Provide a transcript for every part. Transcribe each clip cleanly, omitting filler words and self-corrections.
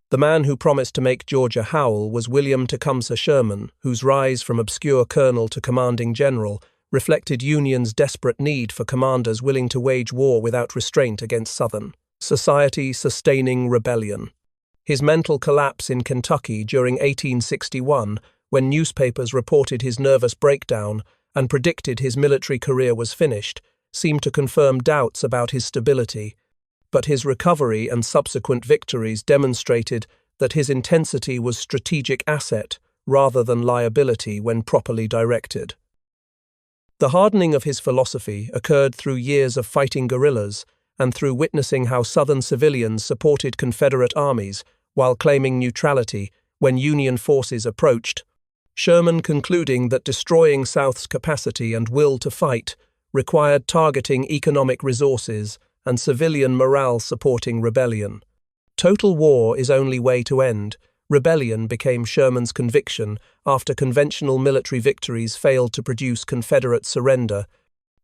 The man who promised to make Georgia howl was William Tecumseh Sherman, whose rise from obscure colonel to commanding general reflected Union's desperate need for commanders willing to wage war without restraint against Southern society sustaining rebellion. His mental collapse in Kentucky during 1861, when newspapers reported his nervous breakdown and predicted his military career was finished, seemed to confirm doubts about his stability, but his recovery and subsequent victories demonstrated that his intensity was strategic asset rather than liability when properly directed. The hardening of his philosophy occurred through years of fighting guerrillas and through witnessing how Southern civilians supported Confederate armies while claiming neutrality when Union forces approached, Sherman concluding that destroying South's capacity and will to fight required targeting economic resources and civilian morale supporting rebellion. Total war is only way to end. Rebellion became Sherman's conviction after conventional military victories failed to produce Confederate surrender.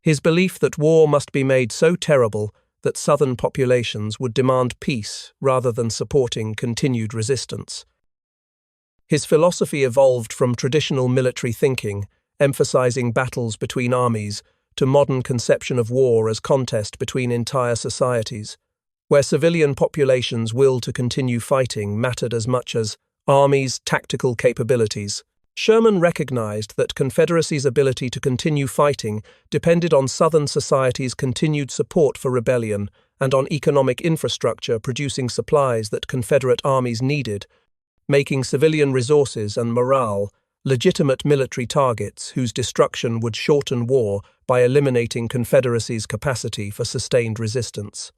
His belief that war must be made so terrible that Southern populations would demand peace rather than supporting continued resistance. His philosophy evolved from traditional military thinking, emphasizing battles between armies, to modern conception of war as contest between entire societies, where civilian populations' will to continue fighting mattered as much as armies' tactical capabilities. Sherman recognized that Confederacy's ability to continue fighting depended on Southern society's continued support for rebellion and on economic infrastructure producing supplies that Confederate armies needed, making civilian resources and morale legitimate military targets whose destruction would shorten war by eliminating Confederacy's capacity for sustained resistance.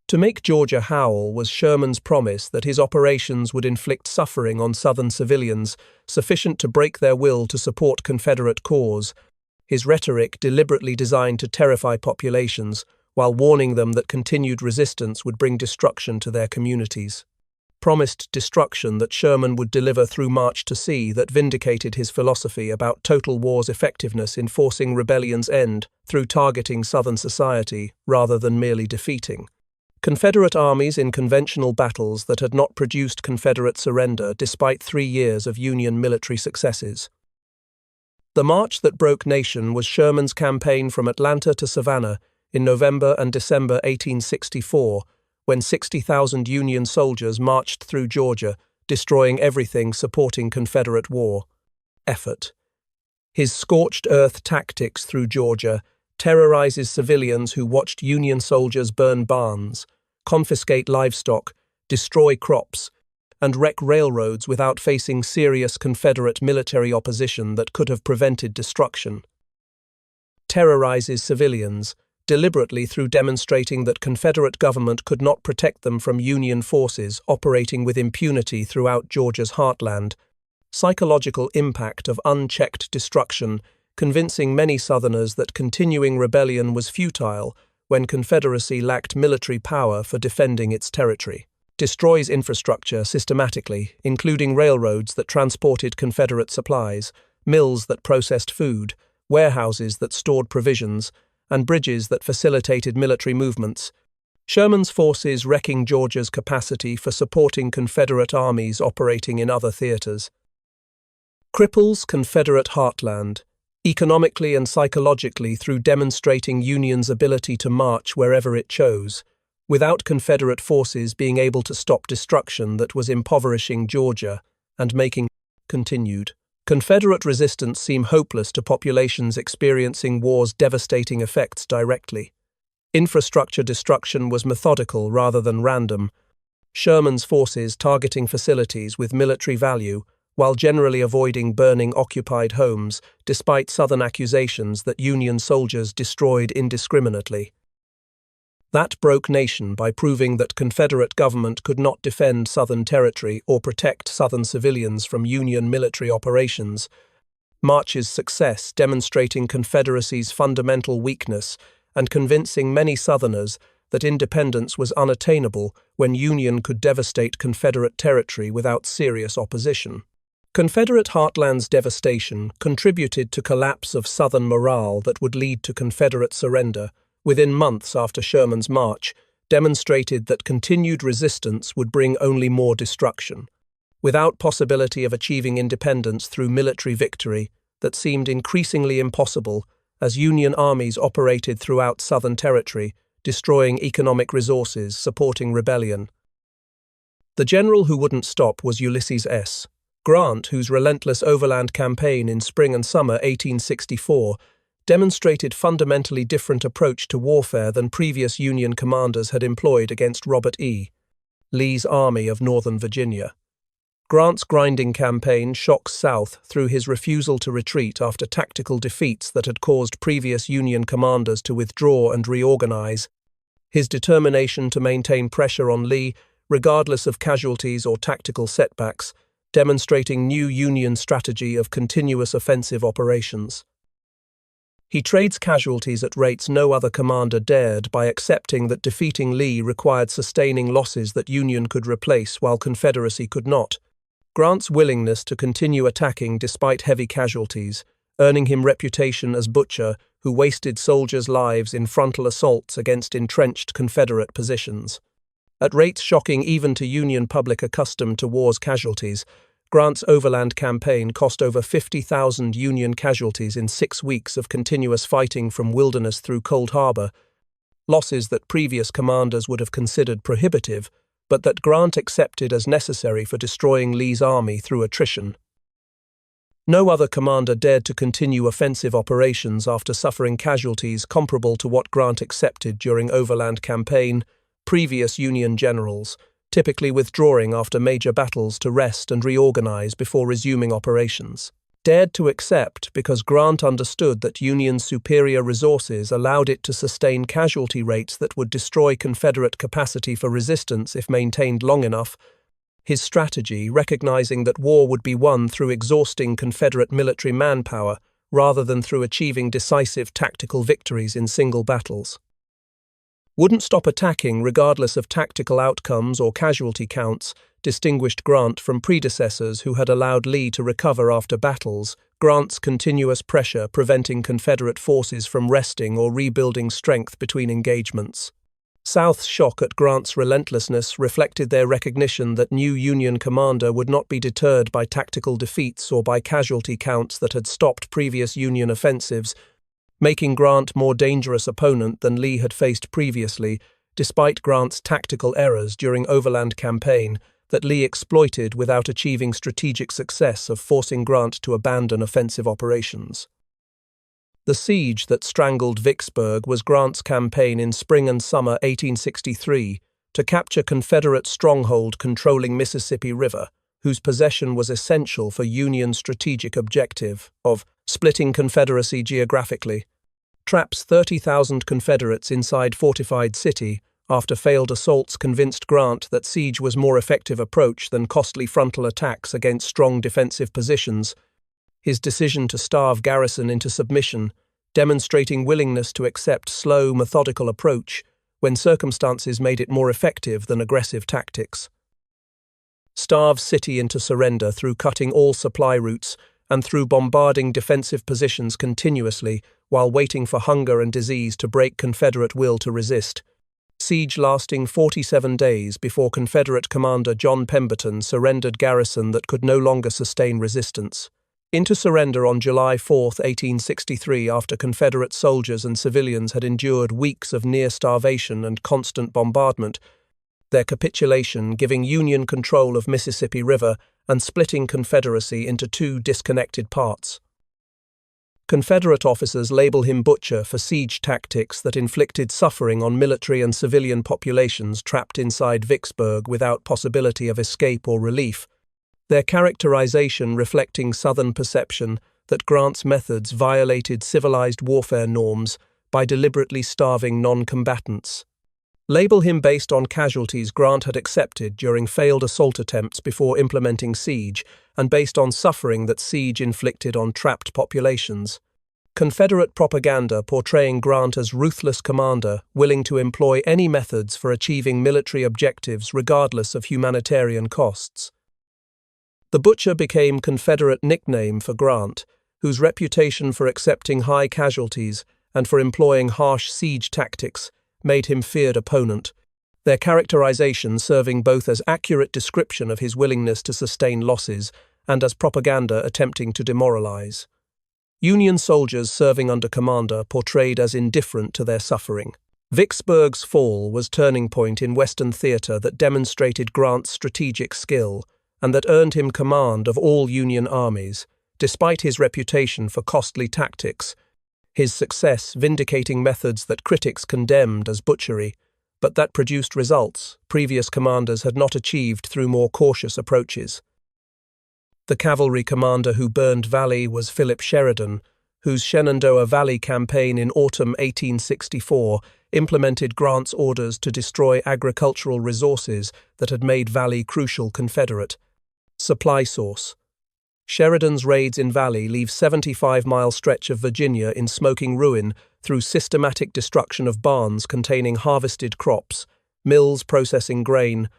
To make Georgia howl was Sherman's promise that his operations would inflict suffering on Southern civilians sufficient to break their will to support Confederate cause, his rhetoric deliberately designed to terrify populations while warning them that continued resistance would bring destruction to their communities. Promised destruction that Sherman would deliver through March to Sea that vindicated his philosophy about total war's effectiveness in forcing rebellion's end through targeting Southern society rather than merely defeating Confederate armies in conventional battles that had not produced Confederate surrender despite 3 years of Union military successes. The march that broke nation was Sherman's campaign from Atlanta to Savannah in November and December 1864, when 60,000 Union soldiers marched through Georgia, destroying everything supporting Confederate war effort. His scorched earth tactics through Georgia terrorizes civilians who watched Union soldiers burn barns, confiscate livestock, destroy crops, and wreck railroads without facing serious Confederate military opposition that could have prevented destruction. Terrorizes civilians, deliberately through demonstrating that Confederate government could not protect them from Union forces operating with impunity throughout Georgia's heartland. Psychological impact of unchecked destruction, convincing many Southerners that continuing rebellion was futile when Confederacy lacked military power for defending its territory. Destroys infrastructure systematically, including railroads that transported Confederate supplies, mills that processed food, warehouses that stored provisions, and bridges that facilitated military movements. Sherman's forces wrecking Georgia's capacity for supporting Confederate armies operating in other theaters. Cripples Confederate heartland, economically and psychologically through demonstrating Union's ability to march wherever it chose, without Confederate forces being able to stop destruction that was impoverishing Georgia and making continued. Confederate resistance seemed hopeless to populations experiencing war's devastating effects directly. Infrastructure destruction was methodical rather than random. Sherman's forces targeting facilities with military value while generally avoiding burning occupied homes despite Southern accusations that Union soldiers destroyed indiscriminately. That broke nation by proving that Confederate government could not defend Southern territory or protect Southern civilians from Union military operations. March's success demonstrating Confederacy's fundamental weakness and convincing many Southerners that independence was unattainable when Union could devastate Confederate territory without serious opposition. Confederate heartland's devastation contributed to collapse of Southern morale that would lead to Confederate surrender. Within months after Sherman's march, demonstrated that continued resistance would bring only more destruction. Without possibility of achieving independence through military victory, that seemed increasingly impossible as Union armies operated throughout Southern territory, destroying economic resources, supporting rebellion. The general who wouldn't stop was Ulysses S. Grant, whose relentless overland campaign in spring and summer 1864 demonstrated fundamentally different approach to warfare than previous Union commanders had employed against Robert E. Lee's Army of Northern Virginia. Grant's grinding campaign shocks South through his refusal to retreat after tactical defeats that had caused previous Union commanders to withdraw and reorganize, his determination to maintain pressure on Lee, regardless of casualties or tactical setbacks, demonstrating new Union strategy of continuous offensive operations. He trades casualties at rates no other commander dared by accepting that defeating Lee required sustaining losses that Union could replace while Confederacy could not. Grant's willingness to continue attacking despite heavy casualties, earning him reputation as butcher who wasted soldiers' lives in frontal assaults against entrenched Confederate positions. At rates shocking even to Union public accustomed to war's casualties, Grant's overland campaign cost over 50,000 Union casualties in 6 weeks of continuous fighting from Wilderness through Cold Harbor, losses that previous commanders would have considered prohibitive, but that Grant accepted as necessary for destroying Lee's army through attrition. No other commander dared to continue offensive operations after suffering casualties comparable to what Grant accepted during overland campaign. Previous Union generals, typically withdrawing after major battles to rest and reorganize before resuming operations, dared to accept because Grant understood that Union's superior resources allowed it to sustain casualty rates that would destroy Confederate capacity for resistance if maintained long enough. His strategy, recognizing that war would be won through exhausting Confederate military manpower rather than through achieving decisive tactical victories in single battles, wouldn't stop attacking regardless of tactical outcomes or casualty counts, distinguished Grant from predecessors who had allowed Lee to recover after battles, Grant's continuous pressure preventing Confederate forces from resting or rebuilding strength between engagements. South's shock at Grant's relentlessness reflected their recognition that new Union commander would not be deterred by tactical defeats or by casualty counts that had stopped previous Union offensives, making Grant more dangerous opponent than Lee had faced previously, despite Grant's tactical errors during overland campaign that Lee exploited without achieving strategic success of forcing Grant to abandon offensive operations. The siege that strangled Vicksburg was Grant's campaign in spring and summer 1863 to capture Confederate stronghold controlling Mississippi River, whose possession was essential for Union's strategic objective of splitting Confederacy geographically. Traps 30,000 Confederates inside fortified city after failed assaults convinced Grant that siege was more effective approach than costly frontal attacks against strong defensive positions. His decision to starve garrison into submission, demonstrating willingness to accept slow, methodical approach when circumstances made it more effective than aggressive tactics. Starve city into surrender through cutting all supply routes and through bombarding defensive positions continuously while waiting for hunger and disease to break Confederate will to resist. Siege lasting 47 days before Confederate commander John Pemberton surrendered garrison that could no longer sustain resistance. Into surrender on July 4, 1863, after Confederate soldiers and civilians had endured weeks of near starvation and constant bombardment, their capitulation giving Union control of Mississippi River and splitting Confederacy into two disconnected parts. Confederate officers label him butcher for siege tactics that inflicted suffering on military and civilian populations trapped inside Vicksburg without possibility of escape or relief, their characterization reflecting Southern perception that Grant's methods violated civilized warfare norms by deliberately starving non-combatants. Label him based on casualties Grant had accepted during failed assault attempts before implementing siege, and based on suffering that siege inflicted on trapped populations. Confederate propaganda portraying Grant as ruthless commander, willing to employ any methods for achieving military objectives regardless of humanitarian costs. The Butcher became Confederate nickname for Grant, whose reputation for accepting high casualties and for employing harsh siege tactics made him feared opponent, their characterization serving both as accurate description of his willingness to sustain losses and as propaganda attempting to demoralize. Union soldiers serving under commander portrayed as indifferent to their suffering. Vicksburg's fall was a turning point in Western theater that demonstrated Grant's strategic skill and that earned him command of all Union armies, despite his reputation for costly tactics, his success vindicating methods that critics condemned as butchery, but that produced results previous commanders had not achieved through more cautious approaches. The cavalry commander who burned Valley was Philip Sheridan, whose Shenandoah Valley campaign in autumn 1864 implemented Grant's orders to destroy agricultural resources that had made Valley crucial Confederate supply source. Sheridan's raids in Valley leave 75-mile stretch of Virginia in smoking ruin through systematic destruction of barns containing harvested crops, mills processing grain,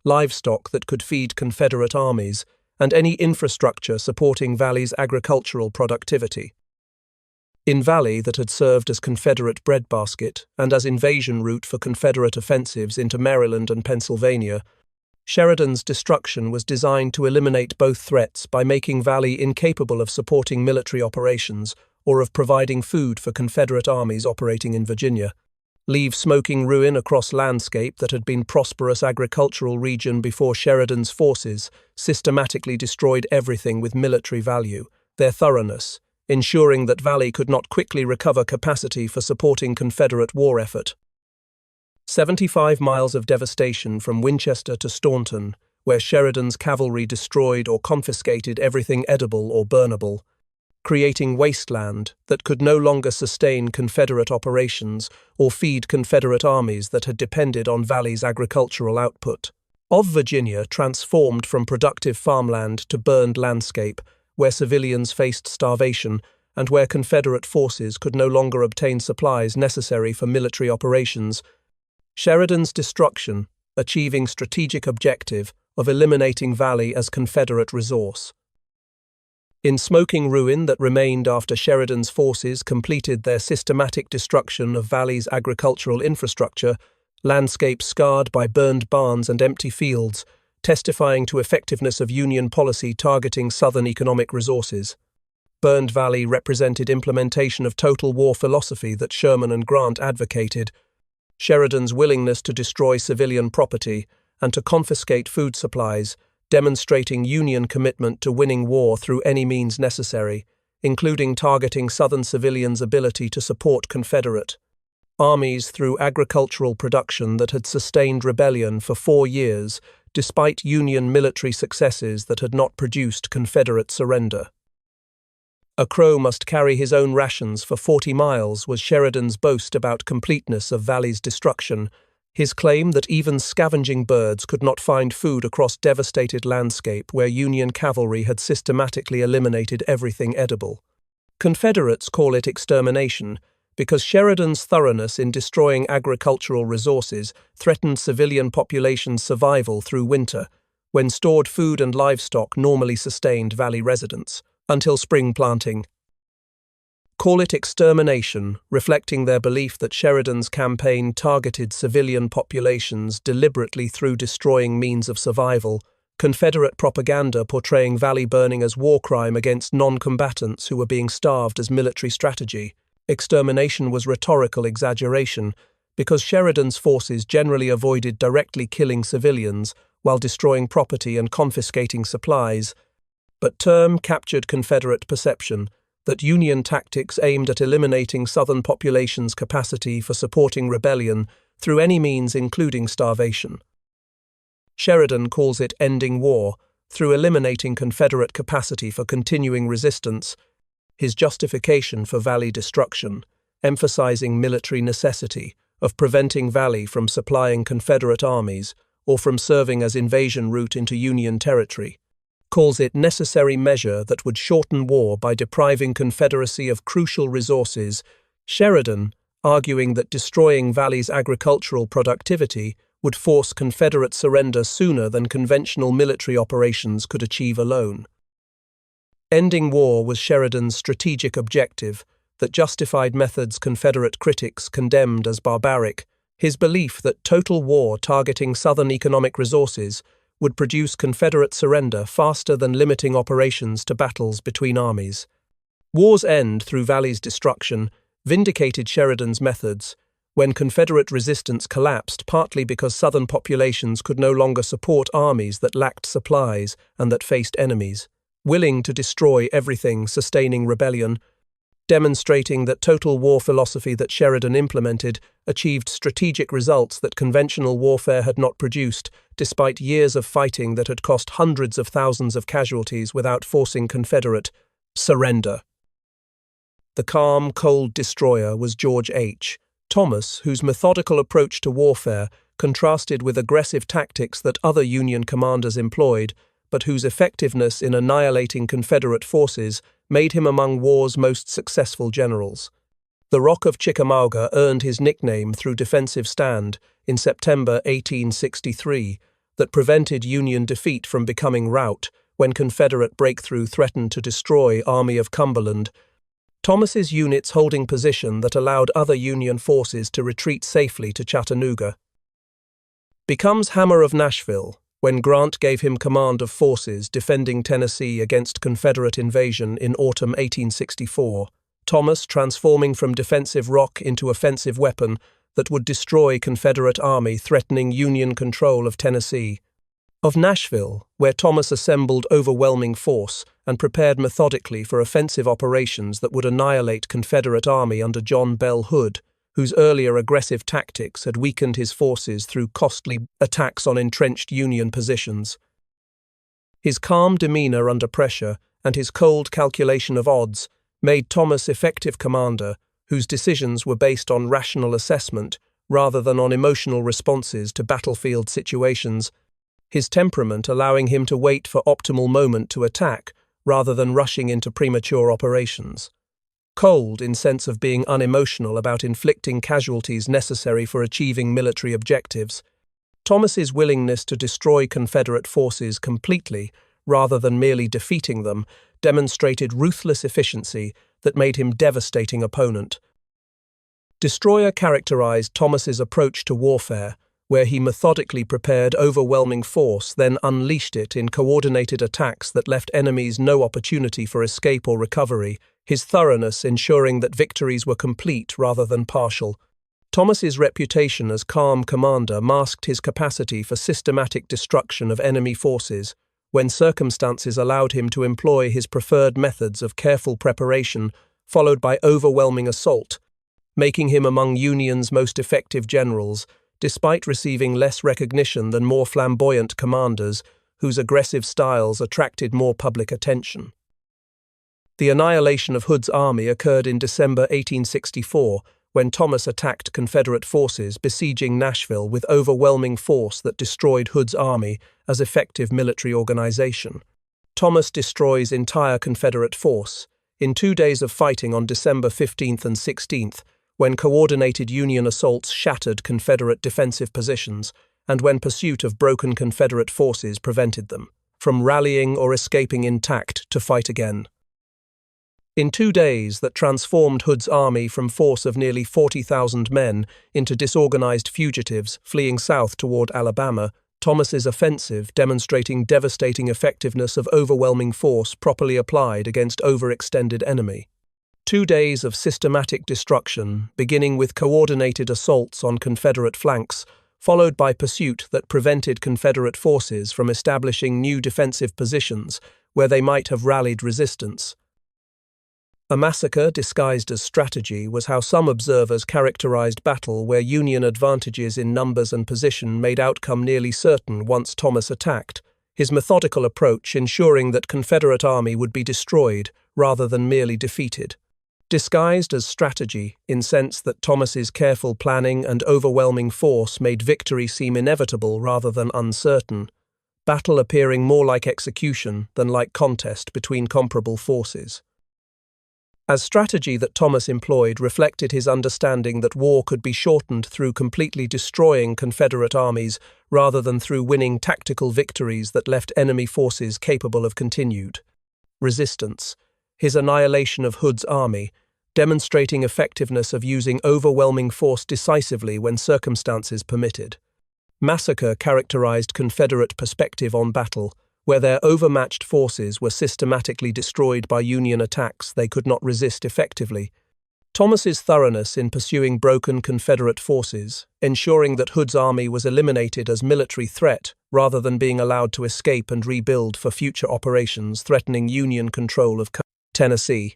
livestock that could feed Confederate armies, and any infrastructure supporting Valley's agricultural productivity. In Valley, that had served as Confederate breadbasket and as invasion route for Confederate offensives into Maryland and Pennsylvania, Sheridan's destruction was designed to eliminate both threats by making Valley incapable of supporting military operations or of providing food for Confederate armies operating in Virginia, leave smoking ruin across landscape that had been prosperous agricultural region before Sheridan's forces systematically destroyed everything with military value, their thoroughness, ensuring that Valley could not quickly recover capacity for supporting Confederate war effort. 75 miles of devastation from Winchester to Staunton, where Sheridan's cavalry destroyed or confiscated everything edible or burnable, creating wasteland that could no longer sustain Confederate operations or feed Confederate armies that had depended on Valley's agricultural output. Of Virginia transformed from productive farmland to burned landscape, where civilians faced starvation and where Confederate forces could no longer obtain supplies necessary for military operations, Sheridan's destruction, achieving strategic objective of eliminating Valley as Confederate resource. In smoking ruin that remained after Sheridan's forces completed their systematic destruction of Valley's agricultural infrastructure, landscape scarred by burned barns and empty fields, testifying to effectiveness of Union policy targeting Southern economic resources. Burned Valley represented implementation of total war philosophy that Sherman and Grant advocated, Sheridan's willingness to destroy civilian property and to confiscate food supplies, demonstrating Union commitment to winning war through any means necessary, including targeting Southern civilians' ability to support Confederate armies through agricultural production that had sustained rebellion for 4 years, despite Union military successes that had not produced Confederate surrender. A crow must carry his own rations for 40 miles was Sheridan's boast about completeness of Valley's destruction, his claim that even scavenging birds could not find food across devastated landscape where Union cavalry had systematically eliminated everything edible. Confederates call it extermination because Sheridan's thoroughness in destroying agricultural resources threatened civilian population survival through winter, when stored food and livestock normally sustained Valley residents, until spring planting. Call it extermination, reflecting their belief that Sheridan's campaign targeted civilian populations deliberately through destroying means of survival, Confederate propaganda portraying Valley burning as war crime against non-combatants who were being starved as military strategy. Extermination was rhetorical exaggeration, because Sheridan's forces generally avoided directly killing civilians while destroying property and confiscating supplies, but term captured Confederate perception that Union tactics aimed at eliminating Southern population's capacity for supporting rebellion through any means including starvation. Sheridan calls it ending war through eliminating Confederate capacity for continuing resistance, his justification for Valley destruction, emphasizing military necessity of preventing Valley from supplying Confederate armies or from serving as invasion route into Union territory, calls it necessary measure that would shorten war by depriving Confederacy of crucial resources, Sheridan arguing that destroying Valley's agricultural productivity would force Confederate surrender sooner than conventional military operations could achieve alone. Ending war was Sheridan's strategic objective that justified methods Confederate critics condemned as barbaric, His belief that total war targeting Southern economic resources would produce Confederate surrender faster than limiting operations to battles between armies. War's end through Valley's destruction vindicated Sheridan's methods when Confederate resistance collapsed, partly because Southern populations could no longer support armies that lacked supplies and that faced enemies willing to destroy everything, sustaining rebellion, demonstrating that total war philosophy that Sheridan implemented achieved strategic results that conventional warfare had not produced, despite years of fighting that had cost hundreds of thousands of casualties without forcing Confederate surrender. The calm, cold destroyer was George H. Thomas, whose methodical approach to warfare contrasted with aggressive tactics that other Union commanders employed, but whose effectiveness in annihilating Confederate forces made him among war's most successful generals. The Rock of Chickamauga earned his nickname through defensive stand in September 1863 that prevented Union defeat from becoming rout when Confederate breakthrough threatened to destroy Army of Cumberland. Thomas's units holding position that allowed other Union forces to retreat safely to Chattanooga. Becomes Hammer of Nashville when Grant gave him command of forces defending Tennessee against Confederate invasion in autumn 1864, Thomas transforming from defensive rock into offensive weapon that would destroy Confederate army threatening Union control of Tennessee. Of Nashville, where Thomas assembled overwhelming force and prepared methodically for offensive operations that would annihilate Confederate army under John Bell Hood, whose earlier aggressive tactics had weakened his forces through costly attacks on entrenched Union positions. His calm demeanor under pressure and his cold calculation of odds made Thomas effective commander whose decisions were based on rational assessment rather than on emotional responses to battlefield situations, his temperament allowing him to wait for optimal moment to attack rather than rushing into premature operations. Cold in sense of being unemotional about inflicting casualties necessary for achieving military objectives, Thomas's willingness to destroy Confederate forces completely rather than merely defeating them demonstrated ruthless efficiency that made him devastating opponent. Destroyer characterized Thomas's approach to warfare, where he methodically prepared overwhelming force, then unleashed it in coordinated attacks that left enemies no opportunity for escape or recovery, his thoroughness ensuring that victories were complete rather than partial. Thomas's reputation as calm commander masked his capacity for systematic destruction of enemy forces, when circumstances allowed him to employ his preferred methods of careful preparation followed by overwhelming assault, making him among Union's most effective generals, despite receiving less recognition than more flamboyant commanders whose aggressive styles attracted more public attention. The annihilation of Hood's army occurred in December 1864, when Thomas attacked Confederate forces besieging Nashville with overwhelming force that destroyed Hood's army as effective military organization. Thomas destroys entire Confederate force in 2 days of fighting on December 15th and 16th, when coordinated Union assaults shattered Confederate defensive positions and when pursuit of broken Confederate forces prevented them from rallying or escaping intact to fight again. In 2 days that transformed Hood's army from force of nearly 40,000 men into disorganized fugitives fleeing south toward Alabama, Thomas's offensive demonstrating devastating effectiveness of overwhelming force properly applied against overextended enemy. 2 days of systematic destruction, beginning with coordinated assaults on Confederate flanks, followed by pursuit that prevented Confederate forces from establishing new defensive positions where they might have rallied resistance. A massacre disguised as strategy was how some observers characterized battle where Union advantages in numbers and position made outcome nearly certain once Thomas attacked, his methodical approach ensuring that Confederate army would be destroyed rather than merely defeated. Disguised as strategy, in sense that Thomas's careful planning and overwhelming force made victory seem inevitable rather than uncertain, battle appearing more like execution than like contest between comparable forces. As strategy that Thomas employed reflected his understanding that war could be shortened through completely destroying Confederate armies rather than through winning tactical victories that left enemy forces capable of continued resistance. His annihilation of Hood's army, demonstrating effectiveness of using overwhelming force decisively when circumstances permitted. Massacre characterized Confederate perspective on battle, where their overmatched forces were systematically destroyed by Union attacks they could not resist effectively. Thomas's thoroughness in pursuing broken Confederate forces, ensuring that Hood's army was eliminated as military threat rather than being allowed to escape and rebuild for future operations threatening Union control of Tennessee.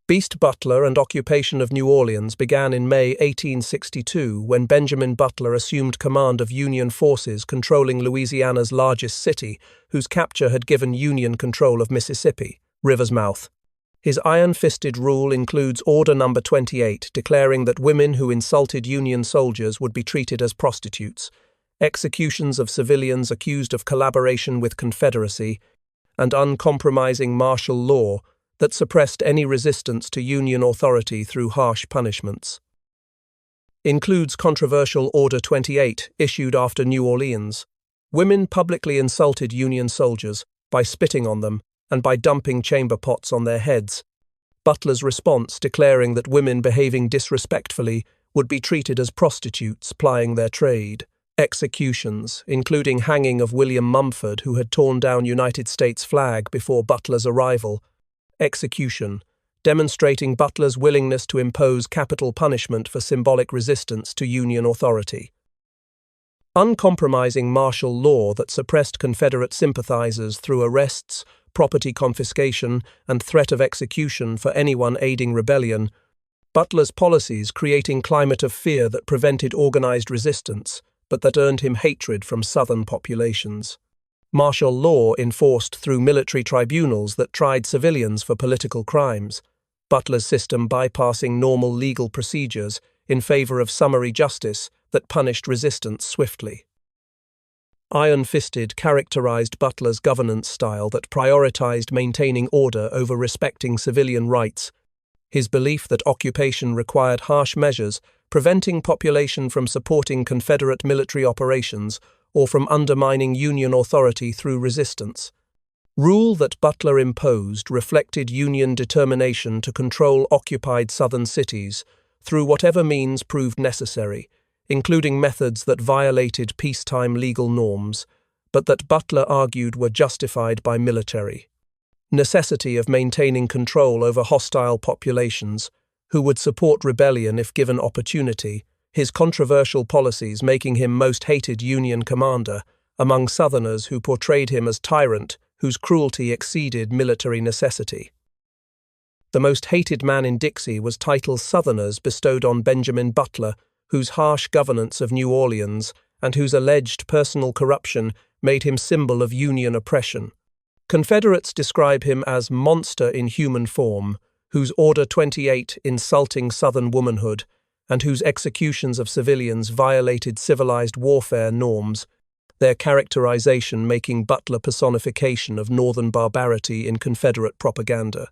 Beast Butler and occupation of New Orleans began in May 1862 when Benjamin Butler assumed command of Union forces controlling Louisiana's largest city, whose capture had given Union control of Mississippi, river's mouth. His iron-fisted rule includes Order No. 28, declaring that women who insulted Union soldiers would be treated as prostitutes, executions of civilians accused of collaboration with Confederacy, and uncompromising martial law that suppressed any resistance to Union authority through harsh punishments. Includes controversial Order 28, issued after New Orleans. Women publicly insulted Union soldiers by spitting on them and by dumping chamber pots on their heads. Butler's response, declaring that women behaving disrespectfully would be treated as prostitutes plying their trade. Executions, including hanging of William Mumford, who had torn down United States flag before Butler's arrival. Execution, demonstrating Butler's willingness to impose capital punishment for symbolic resistance to Union authority. Uncompromising martial law that suppressed Confederate sympathizers through arrests, property confiscation, and threat of execution for anyone aiding rebellion. Butler's policies creating climate of fear that prevented organized resistance, but that earned him hatred from Southern populations. Martial law enforced through military tribunals that tried civilians for political crimes. Butler's system bypassing normal legal procedures in favor of summary justice that punished resistance swiftly. Iron-fisted characterized Butler's governance style that prioritized maintaining order over respecting civilian rights. His belief that occupation required harsh measures, preventing population from supporting Confederate military operations or from undermining Union authority through resistance. Rule that Butler imposed reflected Union determination to control occupied Southern cities through whatever means proved necessary, including methods that violated peacetime legal norms, but that Butler argued were justified by military necessity of maintaining control over hostile populations, who would support rebellion if given opportunity, his controversial policies making him most hated Union commander among Southerners who portrayed him as tyrant whose cruelty exceeded military necessity. The most hated man in Dixie was title Southerners bestowed on Benjamin Butler, whose harsh governance of New Orleans and whose alleged personal corruption made him symbol of Union oppression. Confederates describe him as monster in human form, whose Order 28 insulting Southern womanhood, and whose executions of civilians violated civilized warfare norms, their characterization making Butler personification of Northern barbarity in Confederate propaganda.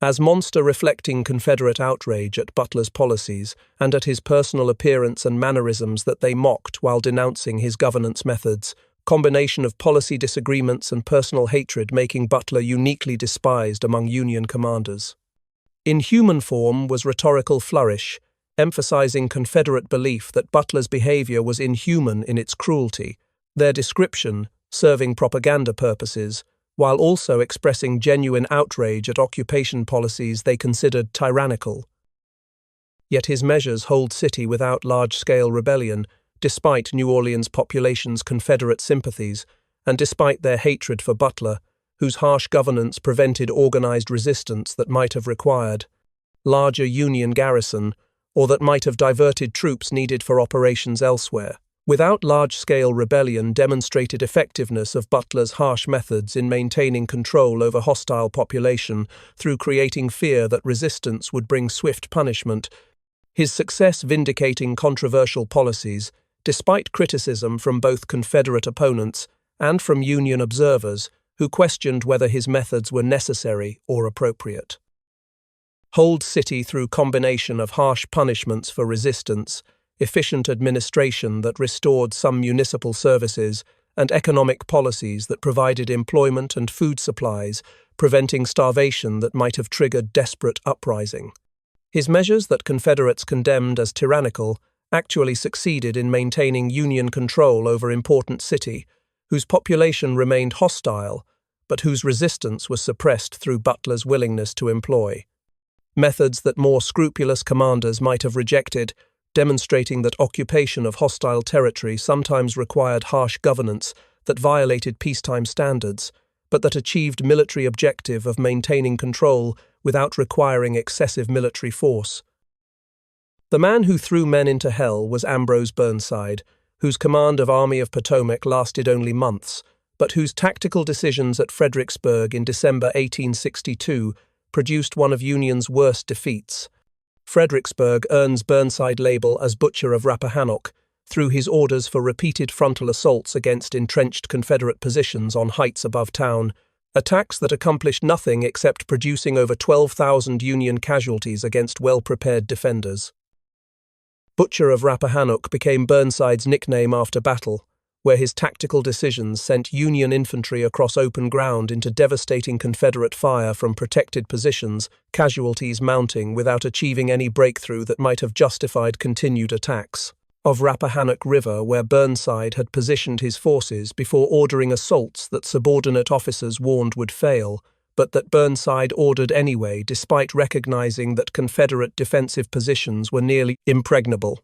As monster reflecting Confederate outrage at Butler's policies and at his personal appearance and mannerisms that they mocked while denouncing his governance methods, combination of policy disagreements and personal hatred making Butler uniquely despised among Union commanders. In human form was rhetorical flourish, emphasizing Confederate belief that Butler's behavior was inhuman in its cruelty, their description serving propaganda purposes, while also expressing genuine outrage at occupation policies they considered tyrannical. Yet his measures hold city without large-scale rebellion, despite New Orleans' population's Confederate sympathies, and despite their hatred for Butler, whose harsh governance prevented organized resistance that might have required larger Union garrison, or that might have diverted troops needed for operations elsewhere. Without large-scale rebellion demonstrated effectiveness of Butler's harsh methods in maintaining control over hostile population through creating fear that resistance would bring swift punishment, his success vindicating controversial policies, despite criticism from both Confederate opponents and from Union observers who questioned whether his methods were necessary or appropriate. Hold city through combination of harsh punishments for resistance, efficient administration that restored some municipal services, and economic policies that provided employment and food supplies, preventing starvation that might have triggered desperate uprising. His measures that Confederates condemned as tyrannical actually succeeded in maintaining Union control over important city, whose population remained hostile, but whose resistance was suppressed through Butler's willingness to employ methods that more scrupulous commanders might have rejected, demonstrating that occupation of hostile territory sometimes required harsh governance that violated peacetime standards, but that achieved military objective of maintaining control without requiring excessive military force. The man who threw men into hell was Ambrose Burnside, whose command of Army of Potomac lasted only months, but whose tactical decisions at Fredericksburg in December 1862 produced one of Union's worst defeats. Fredericksburg earns Burnside label as Butcher of Rappahannock through his orders for repeated frontal assaults against entrenched Confederate positions on heights above town, attacks that accomplished nothing except producing over 12,000 Union casualties against well-prepared defenders. Butcher of Rappahannock became Burnside's nickname after battle, where his tactical decisions sent Union infantry across open ground into devastating Confederate fire from protected positions, casualties mounting without achieving any breakthrough that might have justified continued attacks. Of Rappahannock River, where Burnside had positioned his forces before ordering assaults that subordinate officers warned would fail, but that Burnside ordered anyway despite recognizing that Confederate defensive positions were nearly impregnable.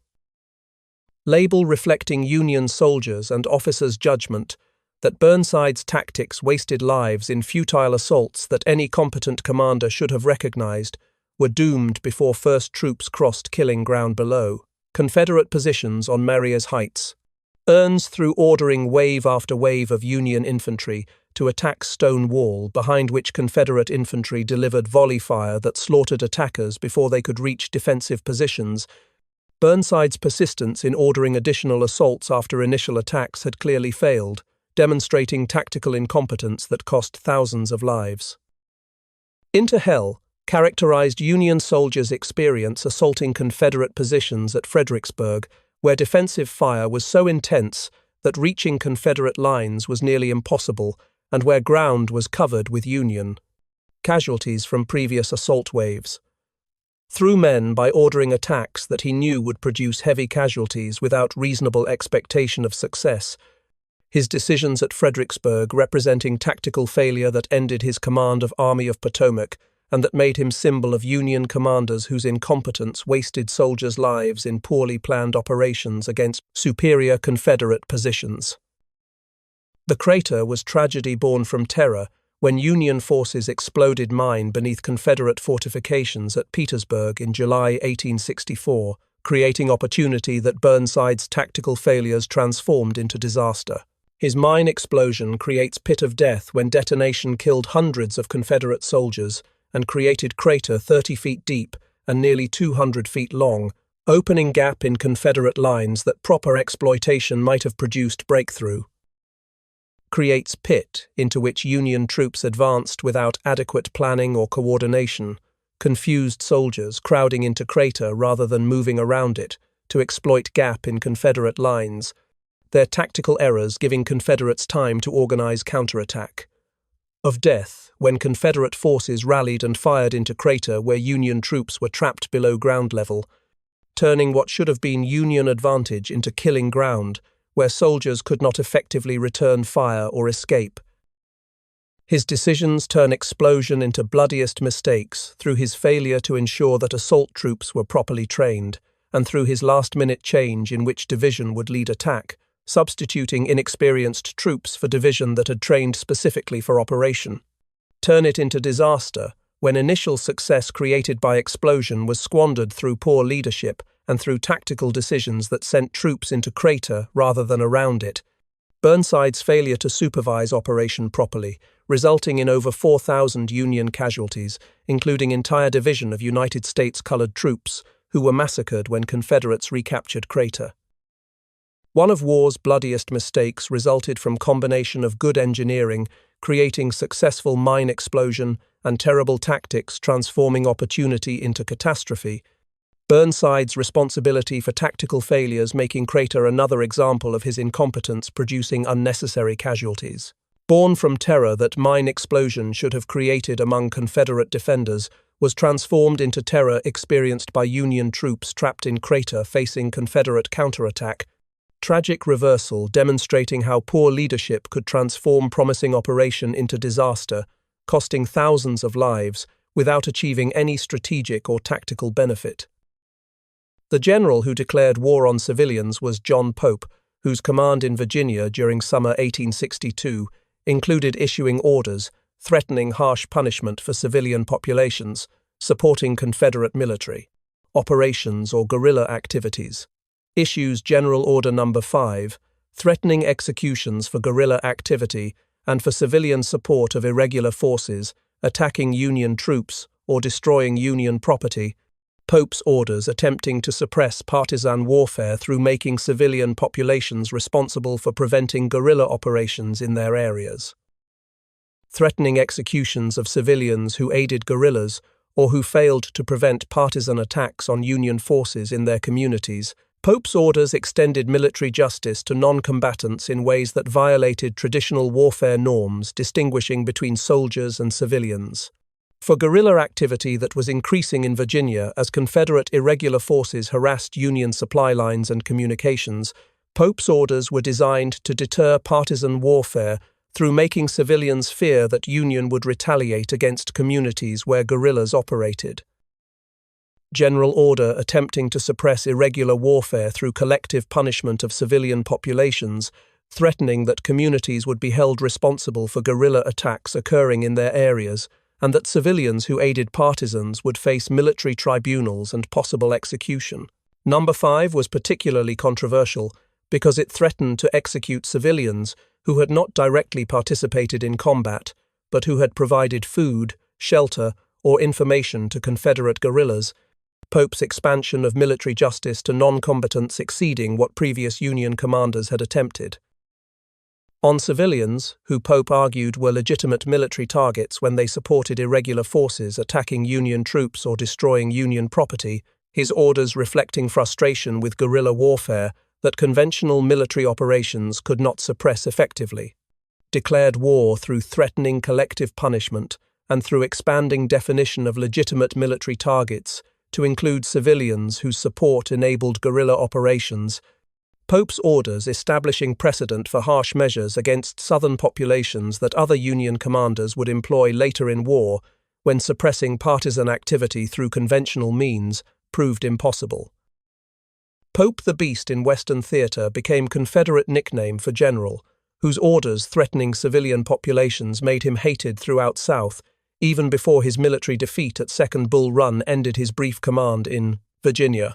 Label reflecting Union soldiers and officers' judgment that Burnside's tactics wasted lives in futile assaults that any competent commander should have recognized were doomed before first troops crossed killing ground below. Confederate positions on Maria's Heights. Earns through ordering wave after wave of Union infantry to attack Stone Wall, behind which Confederate infantry delivered volley fire that slaughtered attackers before they could reach defensive positions. Burnside's persistence in ordering additional assaults after initial attacks had clearly failed, demonstrating tactical incompetence that cost thousands of lives. Into Hell characterized Union soldiers' experience assaulting Confederate positions at Fredericksburg, where defensive fire was so intense that reaching Confederate lines was nearly impossible, and where ground was covered with Union casualties from previous assault waves. Threw men by ordering attacks that he knew would produce heavy casualties without reasonable expectation of success. His decisions at Fredericksburg representing tactical failure that ended his command of Army of Potomac, and that made him symbol of Union commanders whose incompetence wasted soldiers' lives in poorly planned operations against superior Confederate positions. The crater was tragedy born from terror when Union forces exploded mine beneath Confederate fortifications at Petersburg in July 1864, creating opportunity that Burnside's tactical failures transformed into disaster. His mine explosion creates pit of death when detonation killed hundreds of Confederate soldiers and created crater 30 feet deep and nearly 200 feet long, opening gap in Confederate lines that proper exploitation might have produced breakthrough. Creates pit into which Union troops advanced without adequate planning or coordination, confused soldiers crowding into crater rather than moving around it to exploit gap in Confederate lines, their tactical errors giving Confederates time to organize counterattack. Of death, when Confederate forces rallied and fired into crater where Union troops were trapped below ground level, turning what should have been Union advantage into killing ground, where soldiers could not effectively return fire or escape. His decisions turn explosion into bloodiest mistakes through his failure to ensure that assault troops were properly trained, and through his last-minute change in which division would lead attack, substituting inexperienced troops for division that had trained specifically for operation. Turn it into disaster when initial success created by explosion was squandered through poor leadership and through tactical decisions that sent troops into crater rather than around it. Burnside's failure to supervise operation properly, resulting in over 4,000 Union casualties, including entire division of United States colored troops, who were massacred when Confederates recaptured crater. One of war's bloodiest mistakes resulted from combination of good engineering, creating successful mine explosion, and terrible tactics transforming opportunity into catastrophe. Burnside's responsibility for tactical failures making crater another example of his incompetence producing unnecessary casualties. Born from terror that mine explosion should have created among Confederate defenders, was transformed into terror experienced by Union troops trapped in crater facing Confederate counterattack. Tragic reversal demonstrating how poor leadership could transform promising operation into disaster, costing thousands of lives without achieving any strategic or tactical benefit. The general who declared war on civilians was John Pope, whose command in Virginia during summer 1862 included issuing orders threatening harsh punishment for civilian populations, supporting Confederate military operations or guerrilla activities. Issues General Order No. 5, threatening executions for guerrilla activity and for civilian support of irregular forces, attacking Union troops or destroying Union property. Pope's orders attempting to suppress partisan warfare through making civilian populations responsible for preventing guerrilla operations in their areas. Threatening executions of civilians who aided guerrillas or who failed to prevent partisan attacks on Union forces in their communities. Pope's orders extended military justice to non-combatants in ways that violated traditional warfare norms, distinguishing between soldiers and civilians. For guerrilla activity that was increasing in Virginia as Confederate irregular forces harassed Union supply lines and communications, Pope's orders were designed to deter partisan warfare through making civilians fear that Union would retaliate against communities where guerrillas operated. General order attempting to suppress irregular warfare through collective punishment of civilian populations, threatening that communities would be held responsible for guerrilla attacks occurring in their areas, and that civilians who aided partisans would face military tribunals and possible execution. No. 5 was particularly controversial because it threatened to execute civilians who had not directly participated in combat, but who had provided food, shelter, or information to Confederate guerrillas. Pope's expansion of military justice to non-combatants exceeding what previous Union commanders had attempted. On civilians, who Pope argued were legitimate military targets when they supported irregular forces attacking Union troops or destroying Union property, his orders reflecting frustration with guerrilla warfare that conventional military operations could not suppress effectively. Declared war through threatening collective punishment and through expanding definition of legitimate military targets to include civilians whose support enabled guerrilla operations. Pope's orders establishing precedent for harsh measures against Southern populations that other Union commanders would employ later in war when suppressing partisan activity through conventional means proved impossible. Pope the Beast in Western theater became Confederate nickname for general, whose orders threatening civilian populations made him hated throughout South, even before his military defeat at Second Bull Run ended his brief command in Virginia.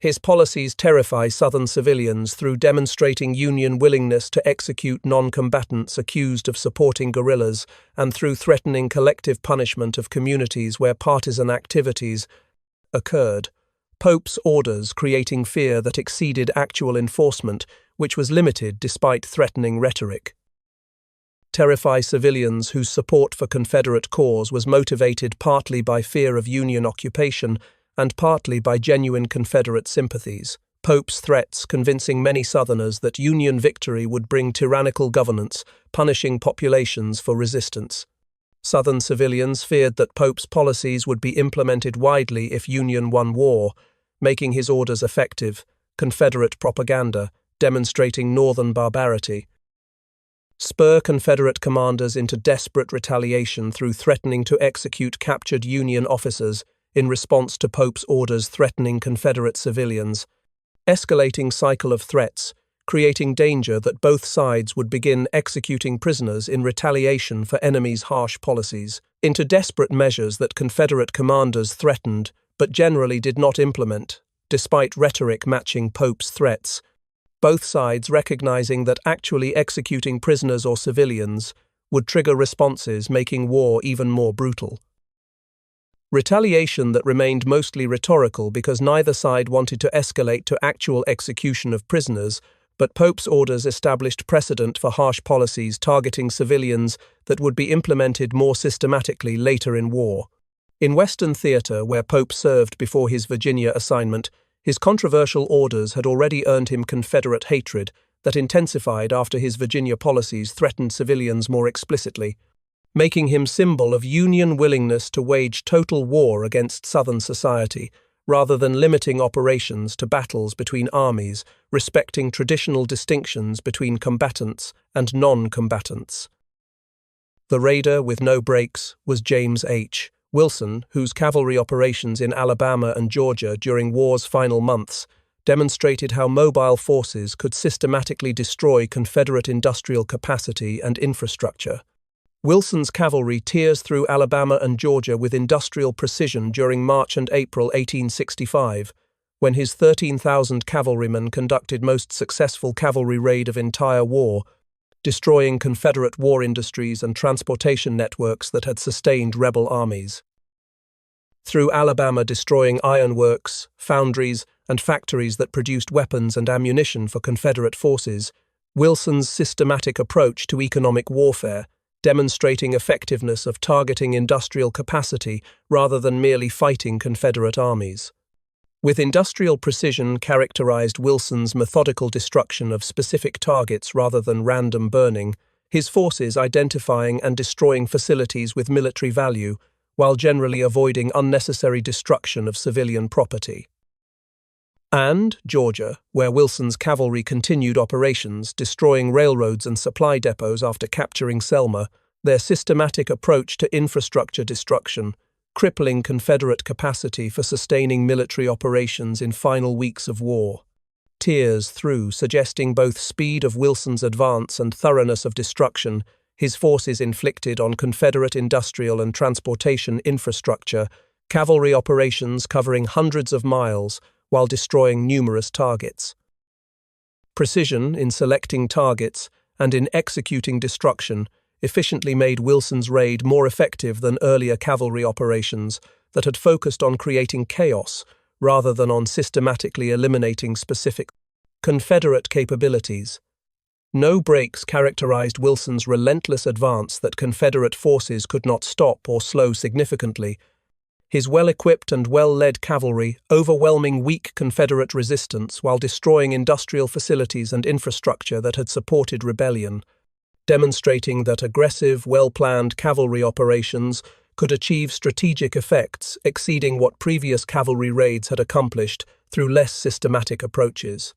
His policies terrify Southern civilians through demonstrating Union willingness to execute non-combatants accused of supporting guerrillas and through threatening collective punishment of communities where partisan activities occurred. Pope's orders creating fear that exceeded actual enforcement, which was limited despite threatening rhetoric. Terrify civilians whose support for Confederate cause was motivated partly by fear of Union occupation and partly by genuine Confederate sympathies. Pope's threats convincing many Southerners that Union victory would bring tyrannical governance, punishing populations for resistance. Southern civilians feared that Pope's policies would be implemented widely if Union won war, making his orders effective, Confederate propaganda, demonstrating Northern barbarity. Spur Confederate commanders into desperate retaliation through threatening to execute captured Union officers in response to Pope's orders threatening Confederate civilians. Escalating cycle of threats, creating danger that both sides would begin executing prisoners in retaliation for enemies' harsh policies, into desperate measures that Confederate commanders threatened but generally did not implement, despite rhetoric matching Pope's threats. Both sides recognizing that actually executing prisoners or civilians would trigger responses making war even more brutal. Retaliation that remained mostly rhetorical because neither side wanted to escalate to actual execution of prisoners, but Pope's orders established precedent for harsh policies targeting civilians that would be implemented more systematically later in war. In Western theater, where Pope served before his Virginia assignment, his controversial orders had already earned him Confederate hatred that intensified after his Virginia policies threatened civilians more explicitly, making him symbol of Union willingness to wage total war against Southern society, rather than limiting operations to battles between armies, respecting traditional distinctions between combatants and non-combatants. The raider with no brakes was James H. Wilson, whose cavalry operations in Alabama and Georgia during war's final months demonstrated how mobile forces could systematically destroy Confederate industrial capacity and infrastructure. Wilson's cavalry tears through Alabama and Georgia with industrial precision during March and April 1865, when his 13,000 cavalrymen conducted most successful cavalry raid of entire war, destroying Confederate war industries and transportation networks that had sustained rebel armies. Through Alabama destroying ironworks, foundries, and factories that produced weapons and ammunition for Confederate forces, Wilson's systematic approach to economic warfare, demonstrating effectiveness of targeting industrial capacity rather than merely fighting Confederate armies. With industrial precision characterized Wilson's methodical destruction of specific targets rather than random burning, his forces identifying and destroying facilities with military value, while generally avoiding unnecessary destruction of civilian property. And Georgia, where Wilson's cavalry continued operations, destroying railroads and supply depots after capturing Selma, their systematic approach to infrastructure destruction, crippling Confederate capacity for sustaining military operations in final weeks of war. Tears through, suggesting both speed of Wilson's advance and thoroughness of destruction, his forces inflicted on Confederate industrial and transportation infrastructure, cavalry operations covering hundreds of miles, while destroying numerous targets. Precision in selecting targets and in executing destruction efficiently made Wilson's raid more effective than earlier cavalry operations that had focused on creating chaos rather than on systematically eliminating specific Confederate capabilities. No breaks characterized Wilson's relentless advance that Confederate forces could not stop or slow significantly. His well-equipped and well-led cavalry overwhelming weak Confederate resistance while destroying industrial facilities and infrastructure that had supported rebellion, demonstrating that aggressive, well-planned cavalry operations could achieve strategic effects exceeding what previous cavalry raids had accomplished through less systematic approaches.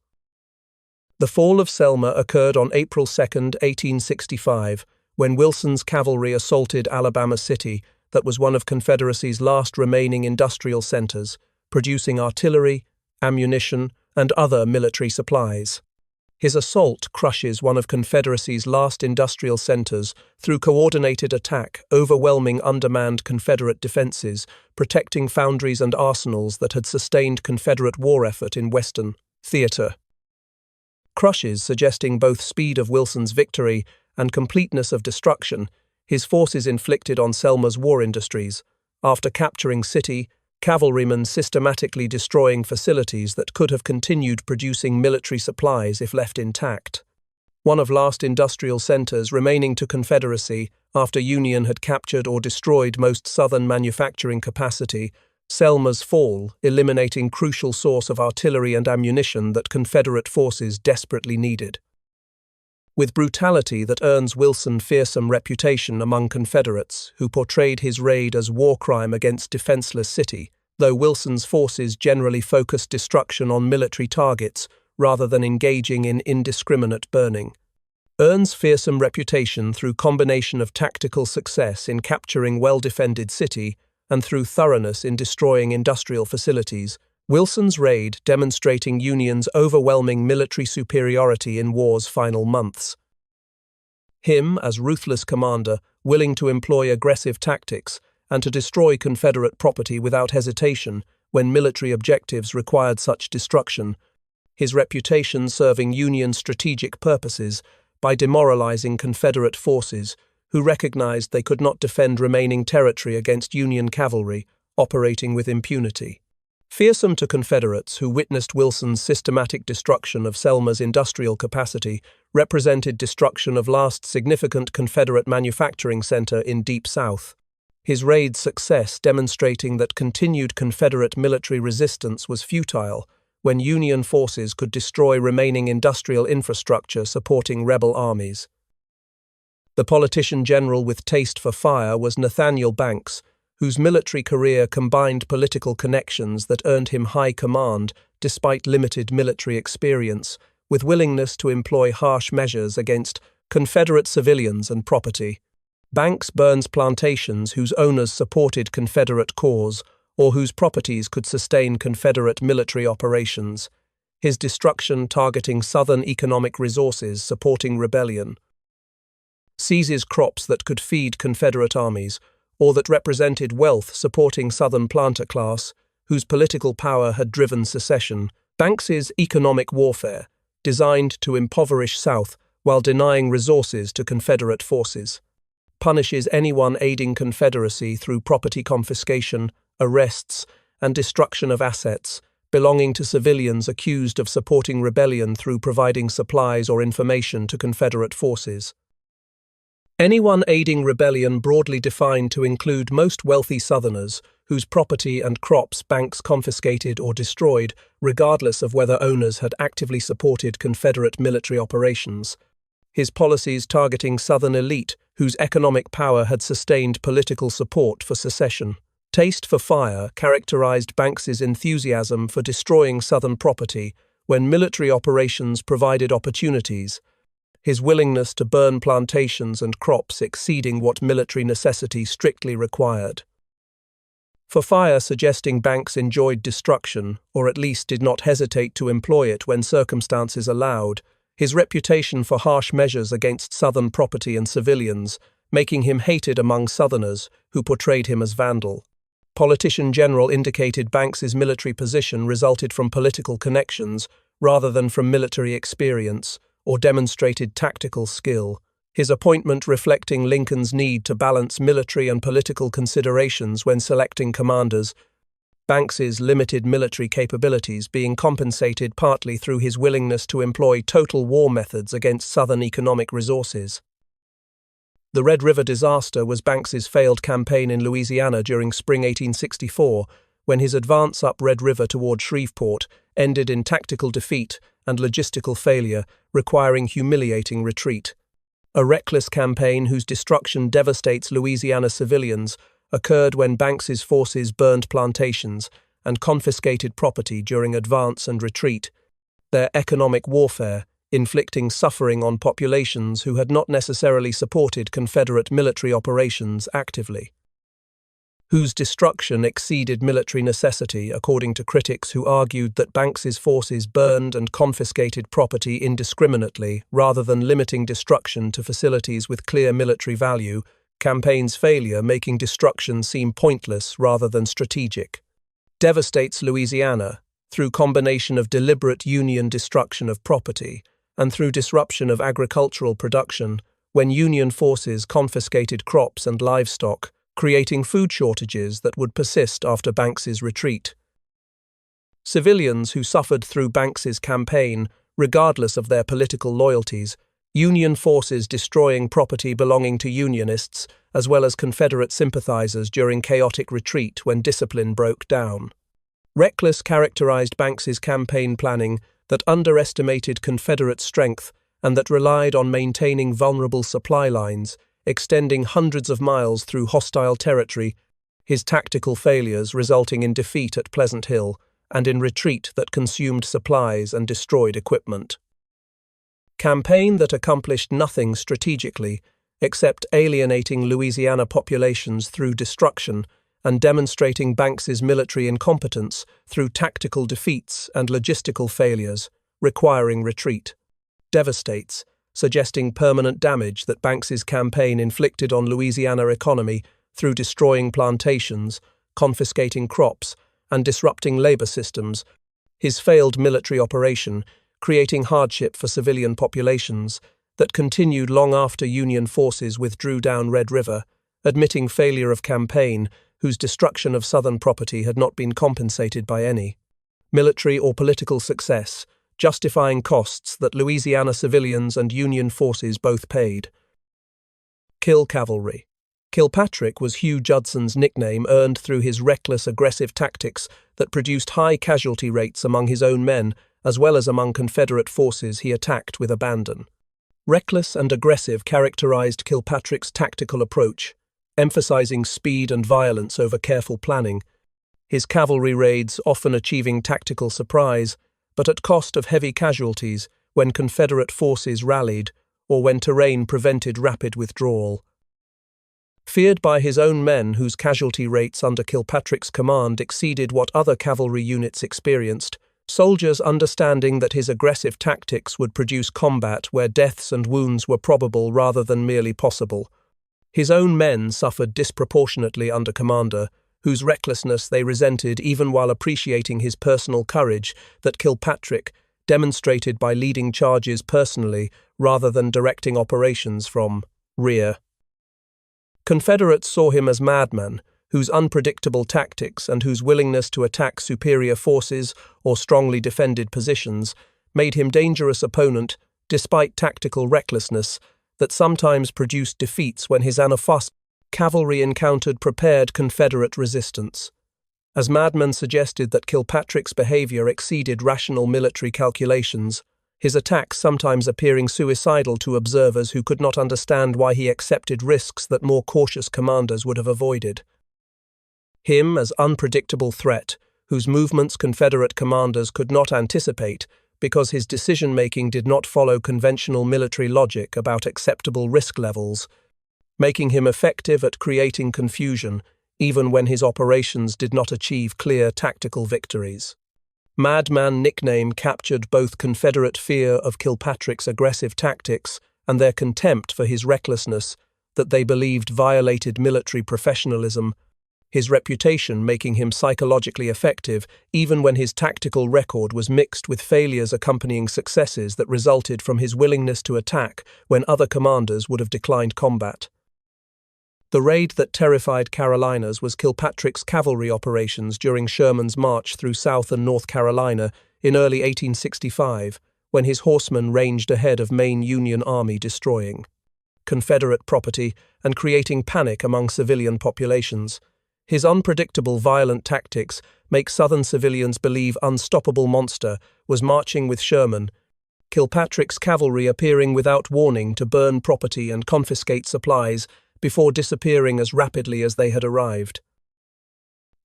The fall of Selma occurred on April 2, 1865, when Wilson's cavalry assaulted Alabama City, that was one of Confederacy's last remaining industrial centers, producing artillery, ammunition, and other military supplies. His assault crushes one of Confederacy's last industrial centers through coordinated attack, overwhelming undermanned Confederate defenses, protecting foundries and arsenals that had sustained Confederate war effort in Western theater. Crushes suggesting both speed of Wilson's victory and completeness of destruction, his forces inflicted on Selma's war industries. After capturing city, cavalrymen systematically destroying facilities that could have continued producing military supplies if left intact. One of last industrial centers remaining to Confederacy after Union had captured or destroyed most Southern manufacturing capacity, Selma's fall, eliminating crucial source of artillery and ammunition that Confederate forces desperately needed. With brutality that earns Wilson fearsome reputation among Confederates, who portrayed his raid as war crime against defenseless city, though Wilson's forces generally focused destruction on military targets rather than engaging in indiscriminate burning. Earns fearsome reputation through combination of tactical success in capturing well-defended city and through thoroughness in destroying industrial facilities, Wilson's raid demonstrating Union's overwhelming military superiority in war's final months. Him, as ruthless commander, willing to employ aggressive tactics and to destroy Confederate property without hesitation when military objectives required such destruction, his reputation serving Union strategic purposes by demoralizing Confederate forces who recognized they could not defend remaining territory against Union cavalry operating with impunity. Fearsome to Confederates who witnessed Wilson's systematic destruction of Selma's industrial capacity, represented destruction of last significant Confederate manufacturing center in Deep South. His raid's success demonstrating that continued Confederate military resistance was futile, when Union forces could destroy remaining industrial infrastructure supporting rebel armies. The politician general with taste for fire was Nathaniel Banks, whose military career combined political connections that earned him high command despite limited military experience, with willingness to employ harsh measures against Confederate civilians and property. Banks burns plantations whose owners supported Confederate cause or whose properties could sustain Confederate military operations, his destruction targeting Southern economic resources supporting rebellion. Seizes crops that could feed Confederate armies, or that represented wealth supporting Southern planter class, whose political power had driven secession. Banks's economic warfare, designed to impoverish South while denying resources to Confederate forces, punishes anyone aiding Confederacy through property confiscation, arrests, and destruction of assets belonging to civilians accused of supporting rebellion through providing supplies or information to Confederate forces. Anyone aiding rebellion broadly defined to include most wealthy Southerners whose property and crops Banks confiscated or destroyed, regardless of whether owners had actively supported Confederate military operations. His policies targeting Southern elite whose economic power had sustained political support for secession. Taste for fire characterized Banks's enthusiasm for destroying Southern property when military operations provided opportunities, his willingness to burn plantations and crops exceeding what military necessity strictly required. For fire suggesting Banks enjoyed destruction, or at least did not hesitate to employ it when circumstances allowed, his reputation for harsh measures against Southern property and civilians, making him hated among Southerners who portrayed him as vandal. Politician general indicated Banks's military position resulted from political connections rather than from military experience, or demonstrated tactical skill, his appointment reflecting Lincoln's need to balance military and political considerations when selecting commanders, Banks's limited military capabilities being compensated partly through his willingness to employ total war methods against Southern economic resources. The Red River disaster was Banks's failed campaign in Louisiana during spring 1864, when his advance up Red River toward Shreveport ended in tactical defeat and logistical failure, requiring humiliating retreat. A reckless campaign whose destruction devastates Louisiana civilians occurred when Banks's forces burned plantations and confiscated property during advance and retreat, their economic warfare inflicting suffering on populations who had not necessarily supported Confederate military operations actively, whose destruction exceeded military necessity, according to critics who argued that Banks's forces burned and confiscated property indiscriminately rather than limiting destruction to facilities with clear military value, campaign's failure making destruction seem pointless rather than strategic. Devastates Louisiana through combination of deliberate Union destruction of property and through disruption of agricultural production when Union forces confiscated crops and livestock, creating food shortages that would persist after Banks's retreat. Civilians who suffered through Banks's campaign, regardless of their political loyalties, Union forces destroying property belonging to Unionists, as well as Confederate sympathizers during chaotic retreat when discipline broke down. Reckless characterized Banks's campaign planning that underestimated Confederate strength and that relied on maintaining vulnerable supply lines, extending hundreds of miles through hostile territory, his tactical failures resulting in defeat at Pleasant Hill and in retreat that consumed supplies and destroyed equipment. Campaign that accomplished nothing strategically except alienating Louisiana populations through destruction and demonstrating Banks's military incompetence through tactical defeats and logistical failures, requiring retreat. Devastates, suggesting permanent damage that Banks's campaign inflicted on Louisiana economy through destroying plantations, confiscating crops, and disrupting labor systems, his failed military operation creating hardship for civilian populations that continued long after Union forces withdrew down Red River, admitting failure of campaign whose destruction of Southern property had not been compensated by any military or political success, justifying costs that Louisiana civilians and Union forces both paid. Kill cavalry. Kilpatrick was Hugh Judson's nickname earned through his reckless, aggressive tactics that produced high casualty rates among his own men, as well as among Confederate forces he attacked with abandon. Reckless and aggressive characterized Kilpatrick's tactical approach, emphasizing speed and violence over careful planning, his cavalry raids often achieving tactical surprise, but at cost of heavy casualties when Confederate forces rallied or when terrain prevented rapid withdrawal. Feared by his own men, whose casualty rates under Kilpatrick's command exceeded what other cavalry units experienced, soldiers understanding that his aggressive tactics would produce combat where deaths and wounds were probable rather than merely possible. His own men suffered disproportionately under commander, whose recklessness they resented even while appreciating his personal courage that Kilpatrick demonstrated by leading charges personally rather than directing operations from rear. Confederates saw him as madman, whose unpredictable tactics and whose willingness to attack superior forces or strongly defended positions made him dangerous opponent despite tactical recklessness that sometimes produced defeats when his anafas cavalry encountered prepared Confederate resistance. As madmen suggested that Kilpatrick's behavior exceeded rational military calculations, his attacks sometimes appearing suicidal to observers who could not understand why he accepted risks that more cautious commanders would have avoided. Him as unpredictable threat, whose movements Confederate commanders could not anticipate because his decision-making did not follow conventional military logic about acceptable risk levels, making him effective at creating confusion even when his operations did not achieve clear tactical victories. Madman nickname captured both Confederate fear of Kilpatrick's aggressive tactics and their contempt for his recklessness that they believed violated military professionalism, his reputation making him psychologically effective even when his tactical record was mixed with failures accompanying successes that resulted from his willingness to attack when other commanders would have declined combat. The raid that terrified Carolinas was Kilpatrick's cavalry operations during Sherman's march through South and North Carolina in early 1865, when his horsemen ranged ahead of main Union Army, destroying Confederate property and creating panic among civilian populations. His unpredictable violent tactics make Southern civilians believe unstoppable monster was marching with Sherman, Kilpatrick's cavalry appearing without warning to burn property and confiscate supplies before disappearing as rapidly as they had arrived.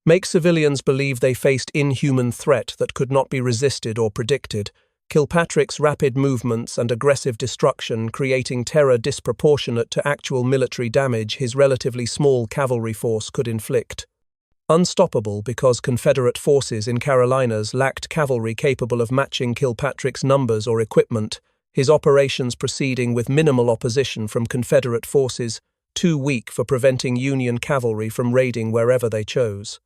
Make civilians believe they faced inhuman threat that could not be resisted or predicted, Kilpatrick's rapid movements and aggressive destruction creating terror disproportionate to actual military damage his relatively small cavalry force could inflict. Unstoppable because Confederate forces in Carolinas lacked cavalry capable of matching Kilpatrick's numbers or equipment, his operations proceeding with minimal opposition from Confederate forces, too weak for preventing Union cavalry from raiding wherever they chose.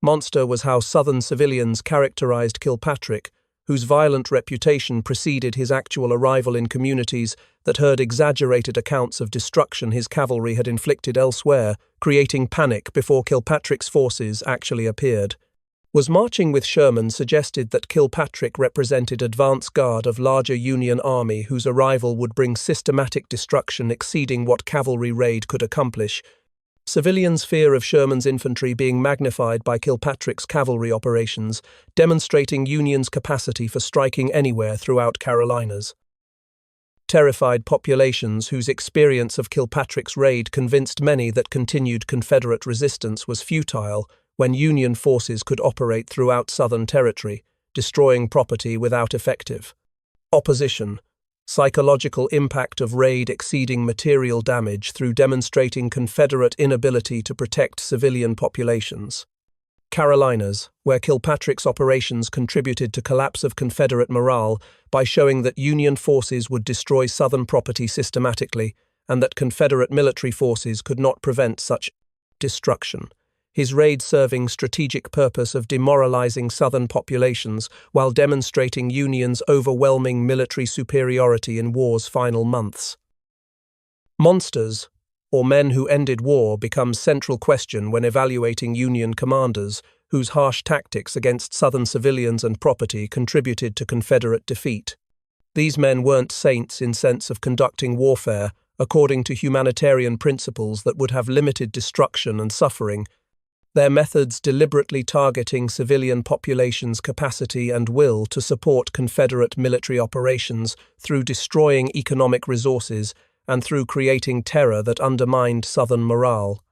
Monster was how Southern civilians characterized Kilpatrick, whose violent reputation preceded his actual arrival in communities that heard exaggerated accounts of destruction his cavalry had inflicted elsewhere, creating panic before Kilpatrick's forces actually appeared. Was marching with Sherman suggested that Kilpatrick represented advance guard of larger Union army whose arrival would bring systematic destruction exceeding what cavalry raid could accomplish. Civilians' fear of Sherman's infantry being magnified by Kilpatrick's cavalry operations, demonstrating Union's capacity for striking anywhere throughout Carolinas. Terrified populations whose experience of Kilpatrick's raid convinced many that continued Confederate resistance was futile when Union forces could operate throughout Southern territory, destroying property without effective opposition. Psychological impact of raid exceeding material damage through demonstrating Confederate inability to protect civilian populations. Carolinas, where Kilpatrick's operations contributed to collapse of Confederate morale by showing that Union forces would destroy Southern property systematically and that Confederate military forces could not prevent such destruction. His raid serving strategic purpose of demoralizing Southern populations while demonstrating Union's overwhelming military superiority in war's final months. Monsters, or men who ended war, becomes central question when evaluating Union commanders whose harsh tactics against Southern civilians and property contributed to Confederate defeat. These men weren't saints in sense of conducting warfare, according to humanitarian principles that would have limited destruction and suffering, their methods deliberately targeting civilian populations' capacity and will to support Confederate military operations through destroying economic resources and through creating terror that undermined Southern morale.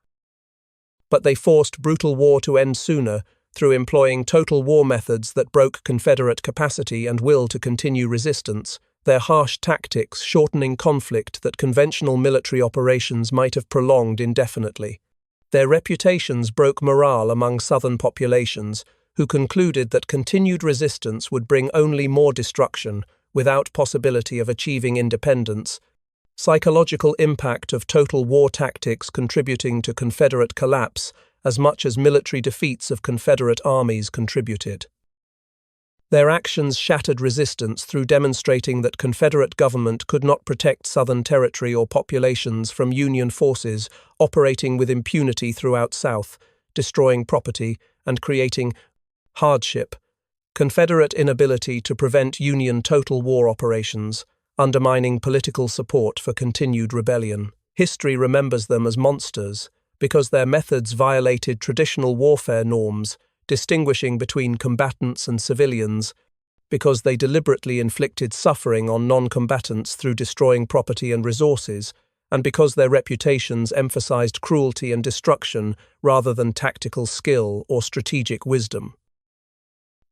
But they forced brutal war to end sooner through employing total war methods that broke Confederate capacity and will to continue resistance, their harsh tactics shortening conflict that conventional military operations might have prolonged indefinitely. Their reputations broke morale among Southern populations, who concluded that continued resistance would bring only more destruction without possibility of achieving independence. Psychological impact of total war tactics contributing to Confederate collapse as much as military defeats of Confederate armies contributed. Their actions shattered resistance through demonstrating that Confederate government could not protect Southern territory or populations from Union forces operating with impunity throughout South, destroying property and creating hardship. Confederate inability to prevent Union total war operations, undermining political support for continued rebellion. History remembers them as monsters because their methods violated traditional warfare norms, distinguishing between combatants and civilians, because they deliberately inflicted suffering on non-combatants through destroying property and resources, and because their reputations emphasized cruelty and destruction rather than tactical skill or strategic wisdom.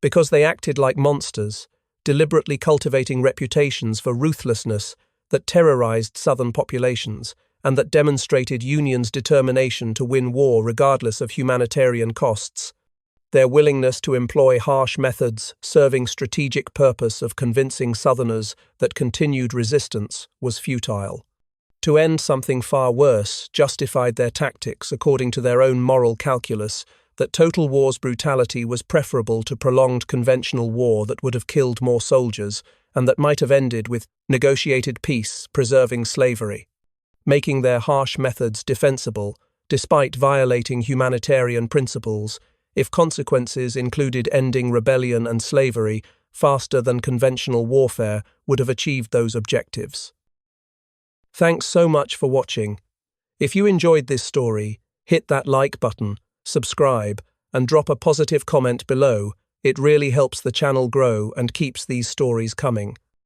Because they acted like monsters, deliberately cultivating reputations for ruthlessness that terrorized Southern populations and that demonstrated Union's determination to win war regardless of humanitarian costs. Their willingness to employ harsh methods serving strategic purpose of convincing Southerners that continued resistance was futile. To end something far worse justified their tactics according to their own moral calculus that total war's brutality was preferable to prolonged conventional war that would have killed more soldiers and that might have ended with negotiated peace preserving slavery, making their harsh methods defensible despite violating humanitarian principles if consequences included ending rebellion and slavery faster than conventional warfare would have achieved those objectives. Thanks so much for watching. If you enjoyed this story, hit that like button, subscribe, and drop a positive comment below. It really helps the channel grow and keeps these stories coming.